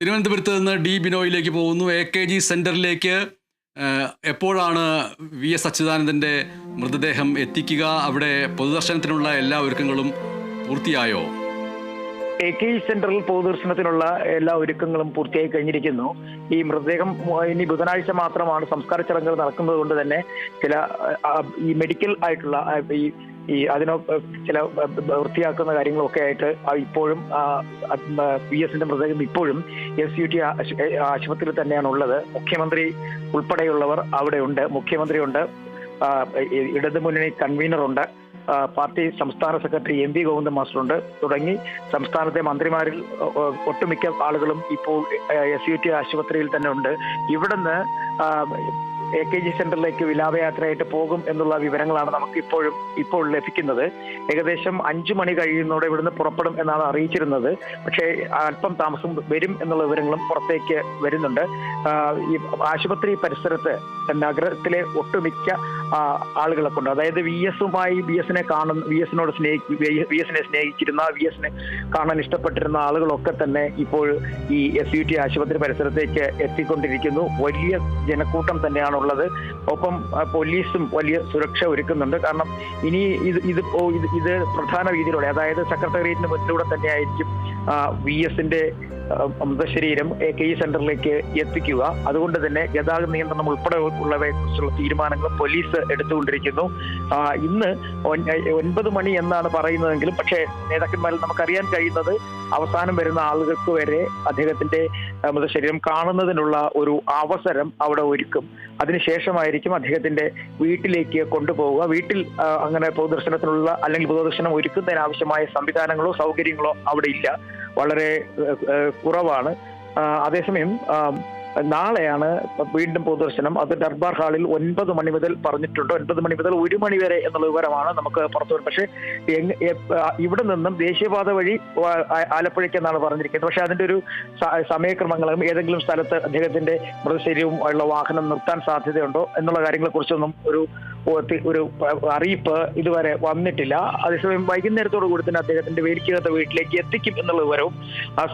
തിരുവനന്തപുരത്ത് നിന്ന് ഡി ബിനോയിലേക്ക് പോകുന്നു. AKG സെന്ററിലേക്ക് എപ്പോഴാണ് VS അച്യുതാനന്ദൻ്റെ മൃതദേഹം എത്തിക്കുക? അവിടെ പൊതുദർശനത്തിനുള്ള എല്ലാ ഒരുക്കങ്ങളും പൂർത്തിയായോ? AKG സെന്ററിൽ പൊതുദർശനത്തിനുള്ള എല്ലാ ഒരുക്കങ്ങളും പൂർത്തിയായി കഴിഞ്ഞിരിക്കുന്നു. ഈ മൃതദേഹം ഇനി ബുധനാഴ്ച മാത്രമാണ് സംസ്കാര ചടങ്ങുകൾ നടക്കുന്നത് കൊണ്ട് തന്നെ ചില ഈ മെഡിക്കൽ ആയിട്ടുള്ള അതിനോ ചില വൃത്തിയാക്കുന്ന കാര്യങ്ങളൊക്കെ ആയിട്ട് ഇപ്പോഴും VSന്റെ മൃതദേഹം ഇപ്പോഴും SUT ആശുപത്രിയിൽ തന്നെയാണ് ഉള്ളത്. മുഖ്യമന്ത്രി ഉൾപ്പെടെയുള്ളവർ അവിടെ ഉണ്ട്. മുഖ്യമന്ത്രിയുണ്ട്, ഇടതുമുന്നണി കൺവീനറുണ്ട്, പാർട്ടി സംസ്ഥാന സെക്രട്ടറി MV ഗോവിന്ദൻ മാസ്റ്ററുണ്ട് തുടങ്ങി സംസ്ഥാനത്തെ മന്ത്രിമാരിൽ ഒട്ടുമിക്ക ആളുകളും ഇപ്പോൾ SUT ആശുപത്രിയിൽ തന്നെ ഉണ്ട്. ഇവിടുന്ന് AKG സെന്ററിലേക്ക് വിലാപയാത്രയായിട്ട് പോകും എന്നുള്ള വിവരങ്ങളാണ് നമുക്ക് ഇപ്പോൾ ലഭിക്കുന്നത്. ഏകദേശം 5 മണി കഴിയുന്നതോടെ ഇവിടുന്ന് പുറപ്പെടും എന്നാണ് അറിയിച്ചിരുന്നത്. പക്ഷേ അല്പം താമസം വരും എന്നുള്ള വിവരങ്ങളും പുറത്തേക്ക് വരുന്നുണ്ട്. ഈ ആശുപത്രി പരിസരത്ത് നഗരത്തിലെ ഒട്ടുമിക്ക ആളുകളെ കൊണ്ട്, അതായത് VSനെ സ്നേഹിച്ചിരുന്ന, VSനെ കാണാൻ ഇഷ്ടപ്പെട്ടിരുന്ന ആളുകളൊക്കെ തന്നെ ഇപ്പോൾ ഈ SUT ആശുപത്രി പരിസരത്തേക്ക് എത്തിക്കൊണ്ടിരിക്കുന്നു. വലിയ ജനക്കൂട്ടം തന്നെയാണ് ഉള്ളത്. ഒപ്പം പോലീസും വലിയ സുരക്ഷ ഒരുക്കുന്നുണ്ട്. കാരണം ഇനി ഇത് പ്രധാന രീതിയിലൂടെ, അതായത് സെക്രട്ടേറിയറ്റിന് മുന്നിലൂടെ തന്നെയായിരിക്കും VSന്റെ മൃതശരീരം AKG സെന്ററിലേക്ക് എത്തിക്കുക. അതുകൊണ്ട് തന്നെ ഗതാഗത നിയന്ത്രണം ഉൾപ്പെടെ ഉള്ളവയെ കുറിച്ചുള്ള തീരുമാനങ്ങൾ പോലീസ് എടുത്തുകൊണ്ടിരിക്കുന്നു. ഇന്ന് 9 മണി എന്നാണ് പറയുന്നതെങ്കിലും പക്ഷേ നേതാക്കന്മാരിൽ നമുക്കറിയാൻ കഴിയുന്നത് അവസാനം വരുന്ന ആളുകൾക്ക് വരെ അദ്ദേഹത്തിന്റെ മൃതശരീരം കാണുന്നതിനുള്ള ഒരു അവസരം അവിടെ ഒരുക്കും. അതിനുശേഷമായിരിക്കും അദ്ദേഹത്തിന്റെ വീട്ടിലേക്ക് കൊണ്ടുപോവുക. വീട്ടിൽ അങ്ങനെ പൊതുദർശനത്തിനുള്ള അല്ലെങ്കിൽ പൊതുദർശനം ഒരുക്കുന്നതിനാവശ്യമായ സംവിധാനങ്ങളോ സൗകര്യങ്ങളോ അവിടെ ഇല്ല, വളരെ കുറവാണ്. അതേസമയം നാളെയാണ് വീണ്ടും പൊതുദർശനം. അത് ദർബാർ ഹാളിൽ 9 മണി മുതൽ പറഞ്ഞിട്ടുണ്ട്. 9 മണി മുതൽ 1 മണി വരെ എന്നുള്ള വിവരമാണ് നമുക്ക് പുറത്തു വരുന്നത്. പക്ഷേ ഇവിടെ നിന്നും ദേശീയപാത വഴി ആലപ്പുഴയ്ക്ക് എന്നാണ് പറഞ്ഞിരിക്കുന്നത്. പക്ഷെ അതിന്റെ ഒരു സമയക്രമങ്ങളും ഏതെങ്കിലും സ്ഥലത്ത് അദ്ദേഹത്തിന്റെ മൃതശരീരവും ഉള്ള വാഹനം നിർത്താൻ സാധ്യതയുണ്ടോ എന്നുള്ള കാര്യങ്ങളെ കുറിച്ചൊന്നും ഒരു അറിയിപ്പ് ഇതുവരെ വന്നിട്ടില്ല. അതേസമയം വൈകുന്നേരത്തോടു കൂടി തന്നെ അദ്ദേഹത്തിന്റെ വേലിക്കകത്ത് വീട്ടിലേക്ക് എത്തിക്കും എന്നുള്ള വിവരവും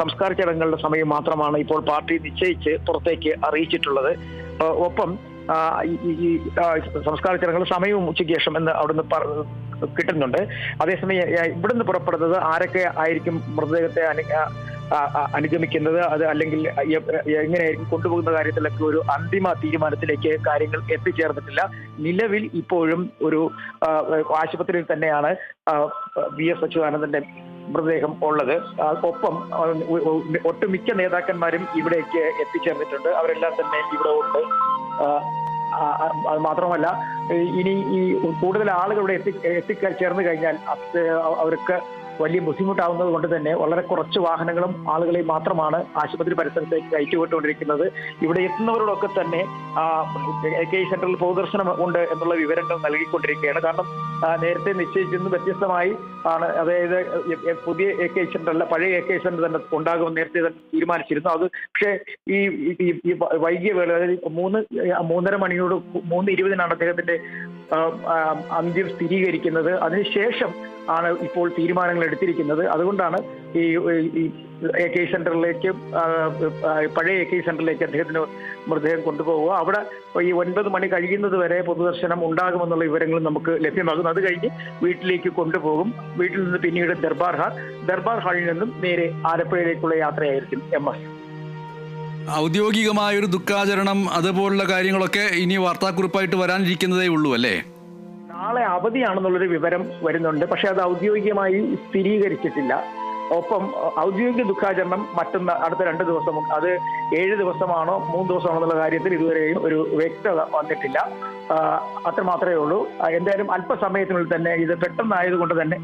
സംസ്കാര ചടങ്ങുകളുടെ സമയം മാത്രമാണ് ഇപ്പോൾ പാർട്ടി നിശ്ചയിച്ച് പുറത്തേക്ക് അറിയിച്ചിട്ടുള്ളത്. ഒപ്പം ഈ സംസ്കാര ചടങ്ങുകളുടെ സമയവും ഉച്ചയ്ക്ക് ശേഷം എന്ന് അവിടുന്ന് കിട്ടുന്നുണ്ട്. അതേസമയം ഇവിടുന്ന് പുറപ്പെടുന്നത് ആരൊക്കെ ആയിരിക്കും മൃതദേഹത്തെ അനുഗമിക്കുന്നത്, അത് അല്ലെങ്കിൽ എങ്ങനെയായിരിക്കും കൊണ്ടുപോകുന്ന കാര്യത്തിലൊക്കെ ഒരു അന്തിമ തീരുമാനത്തിലേക്ക് കാര്യങ്ങൾ എത്തിച്ചേർന്നിട്ടില്ല. നിലവിൽ ഇപ്പോഴും ഒരു ആശുപത്രിയിൽ തന്നെയാണ് VS അച്യുതാനന്ദന്റെ മൃതദേഹം ഉള്ളത്. ഒപ്പം ഒട്ടുമിക്ക നേതാക്കന്മാരും ഇവിടേക്ക് എത്തിച്ചേർന്നിട്ടുണ്ട്. അവരെല്ലാം തന്നെ ഇവിടെ ഉണ്ട്. അത് മാത്രമല്ല, ഇനി ഈ കൂടുതൽ ആളുകൾ ഇവിടെ എത്തിച്ചേർന്ന് കഴിഞ്ഞാൽ അവർക്ക് വലിയ ബുദ്ധിമുട്ടാവുന്നത് കൊണ്ട് തന്നെ വളരെ കുറച്ച് വാഹനങ്ങളും ആളുകളെയും മാത്രമാണ് ആശുപത്രി പരിസരത്തേക്ക് കയറ്റിവിട്ടുകൊണ്ടിരിക്കുന്നത്. ഇവിടെ എത്തുന്നവരോടൊക്കെ തന്നെ AKG സെന്ററിൽ പൊതുദർശനം ഉണ്ട് എന്നുള്ള വിവരങ്ങൾ നൽകിക്കൊണ്ടിരിക്കുകയാണ്. കാരണം നേരത്തെ നിശ്ചയിച്ചിരുന്നു വ്യത്യസ്തമായി ആണ്, അതായത് പുതിയ AKG സെന്റർ അല്ല, പഴയ AKG സെന്റർ തന്നെ ഉണ്ടാകുമെന്ന് നേരത്തെ തന്നെ തീരുമാനിച്ചിരുന്നു. അത് പക്ഷേ ഈ വൈകിയ വേള, അതായത് 3:30 മണിയോട് 3:20 അദ്ദേഹത്തിന്റെ അന്ത്യം സ്ഥിരീകരിക്കുന്നത്. അതിനുശേഷം ആണ് ഇപ്പോൾ തീരുമാനങ്ങൾ എടുത്തിരിക്കുന്നത്. അതുകൊണ്ടാണ് ഈ AKG സെന്ററിലേക്ക്, പഴയ AKG സെന്ററിലേക്ക് അദ്ദേഹത്തിന് മൃതദേഹം കൊണ്ടുപോവുക. അവിടെ ഈ 9 മണി കഴിയുന്നത് വരെ പൊതുദർശനം ഉണ്ടാകുമെന്നുള്ള വിവരങ്ങളും നമുക്ക് ലഭ്യമാകും. അത് കഴിഞ്ഞ് വീട്ടിലേക്ക് കൊണ്ടുപോകും. വീട്ടിൽ നിന്ന് പിന്നീട് ദർബാർ ഹാളിൽ നിന്നും നേരെ ആലപ്പുഴയിലേക്കുള്ള യാത്രയായിരിക്കും. MS ഔദ്യോഗികമായൊരു ദുഃഖാചരണം അതുപോലുള്ള കാര്യങ്ങളൊക്കെ ഇനി വാർത്താക്കുറിപ്പായിട്ട് വരാനിരിക്കുന്നതേ ഉള്ളൂ അല്ലേ? നാളെ അവധിയാണെന്നുള്ളൊരു വിവരം വരുന്നുണ്ട്. പക്ഷെ അത് ഔദ്യോഗികമായി സ്ഥിരീകരിച്ചിട്ടില്ല. ഒപ്പം ഔദ്യോഗിക ദുഃഖാചരണം അടുത്ത 2 ദിവസം, അത് 7 ദിവസമാണോ 3 ദിവസമാണോ എന്നുള്ള കാര്യത്തിൽ ഇതുവരെയും ഒരു വ്യക്തത വന്നിട്ടില്ല. അത്ര മാത്രമേ ഉള്ളൂ. എന്തായാലും അല്പസമയത്തിനുള്ളിൽ തന്നെ, ഇത് പെട്ടെന്നായതുകൊണ്ട് തന്നെ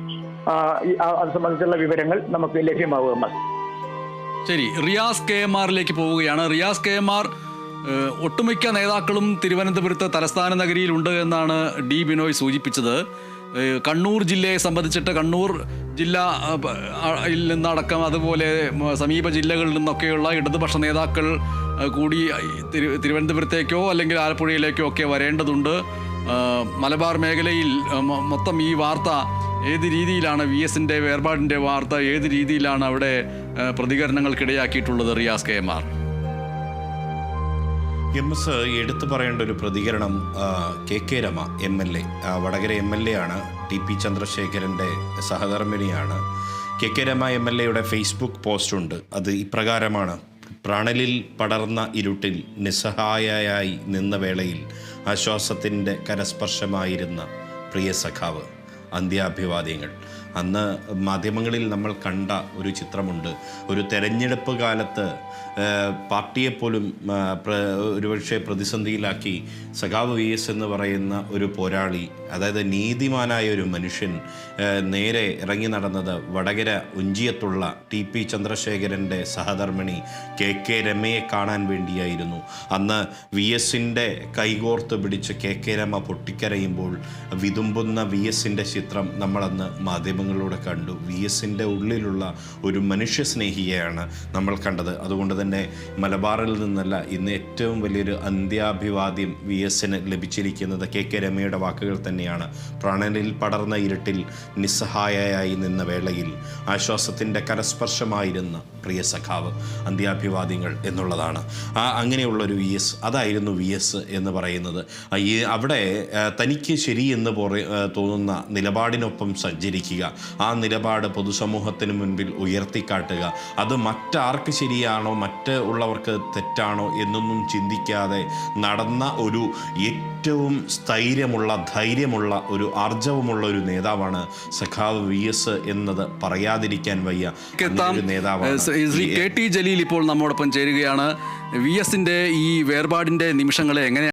അത് സംബന്ധിച്ചുള്ള വിവരങ്ങൾ നമുക്ക് ലഭ്യമാകും. ശരി, റിയാസ് KMRലേക്ക് പോവുകയാണ്. റിയാസ് KMR, ഒട്ടുമിക്ക നേതാക്കളും തിരുവനന്തപുരത്ത് തലസ്ഥാന നഗരിയിലുണ്ട് എന്നാണ് ഡി ബിനോയ് സൂചിപ്പിച്ചത്. കണ്ണൂർ ജില്ലയെ സംബന്ധിച്ചിട്ട് കണ്ണൂർ ജില്ലയിൽ നിന്നടക്കം അതുപോലെ സമീപ ജില്ലകളിൽ നിന്നൊക്കെയുള്ള ഇടതുപക്ഷ നേതാക്കൾ കൂടി തിരുവനന്തപുരത്തേക്കോ അല്ലെങ്കിൽ ആലപ്പുഴയിലേക്കോ ഒക്കെ വരേണ്ടതുണ്ട്. മലബാർ മേഖലയിൽ മൊത്തം ഈ വാർത്ത ഏത് രീതിയിലാണ്, VSന്റെ വേർപാടിൻ്റെ വാർത്ത ഏത് രീതിയിലാണ് അവിടെ പ്രതികരണങ്ങൾക്കിടയാക്കിയിട്ടുള്ളത് റിയാസ് KMR? MS എടുത്തു പറയേണ്ട ഒരു പ്രതികരണം KK Rama MLA, Vadakara MLA ആണ്. TP ചന്ദ്രശേഖരൻ്റെ സഹധർമ്മിണിയാണ്. KK രമ MLAയുടെ ഫേസ്ബുക്ക് പോസ്റ്റുണ്ട്. അത് ഇപ്രകാരമാണ്: പ്രാണലിൽ പടർന്ന ഇരുട്ടിൽ നിസ്സഹായയായി നിന്ന വേളയിൽ ആശ്വാസത്തിൻ്റെ കരസ്പർശമായിരുന്ന പ്രിയ സഖാവ്, അന്ത്യാഭിവാദ്യങ്ങൾ. അന്ന് മാധ്യമങ്ങളിൽ നമ്മൾ കണ്ട ഒരു ചിത്രമുണ്ട്. ഒരു തെരഞ്ഞെടുപ്പ് കാലത്ത് പാർട്ടിയെപ്പോലും ഒരുപക്ഷെ പ്രതിസന്ധിയിലാക്കി സഖാവ് VS എന്ന് പറയുന്ന ഒരു പോരാളി, അതായത് നീതിമാനായ ഒരു മനുഷ്യൻ നേരെ ഇറങ്ങി നടന്നത് വടകര ഉഞ്ചിയത്തുള്ള TP ചന്ദ്രശേഖരൻ്റെ സഹധർമ്മിണി KK രമയെ കാണാൻ വേണ്ടിയായിരുന്നു. അന്ന് VSൻ്റെ കൈകോർത്ത് പിടിച്ച് KK രമ പൊട്ടിക്കരയുമ്പോൾ വിതുമ്പുന്ന VSൻ്റെ ചിത്രം നമ്മളന്ന് മാധ്യമങ്ങളിലൂടെ കണ്ടു. VSൻ്റെ ഉള്ളിലുള്ള ഒരു മനുഷ്യസ്നേഹിയെയാണ് നമ്മൾ കണ്ടത്. അതുകൊണ്ട് തന്നെ മലബാറിൽ നിന്നല്ല, ഇന്ന് ഏറ്റവും വലിയൊരു അന്ത്യാഭിവാദ്യം VSന് ലഭിച്ചിരിക്കുന്നത് KK രമയുടെ വാക്കുകൾ തന്നെയാണ്. പ്രാണനിൽ പടർന്ന ഇരുട്ടിൽ നിസ്സഹായയായി നിന്ന വേളയിൽ ആശ്വാസത്തിൻ്റെ കരസ്പർശമായിരുന്ന പ്രിയ സഖാവ്, അന്ത്യാഭിവാദ്യങ്ങൾ എന്നുള്ളതാണ്. അങ്ങനെയുള്ളൊരു VS, അതായിരുന്നു VS എന്ന് പറയുന്നത്. അവിടെ തനിക്ക് ശരിയെന്ന് തോന്നുന്ന നിലപാടിനൊപ്പം സഞ്ചരിക്കുക, ആ നിലപാട് പൊതുസമൂഹത്തിന് മുൻപിൽ ഉയർത്തിക്കാട്ടുക. അത് മറ്റാർക്ക് ശരിയാണോ ഉള്ളവർക്ക് തെറ്റാണോ എന്നൊന്നും ചിന്തിക്കാതെ നടന്ന ഒരു ഏറ്റവും സ്ഥൈര്യമുള്ള, ധൈര്യമുള്ള, ഒരു ആർജവമുള്ള ഒരു നേതാവാണ് സഖാവ് VS എന്നത് പറയാതിരിക്കാൻ വയ്യ. നേതാവാണ് KT ജലീൽ ഇപ്പോൾ നമ്മോടൊപ്പം ചേരുകയാണ്. VSന്റെ ഈ വേർപാടിന്റെ നിമിഷങ്ങളെ എങ്ങനെ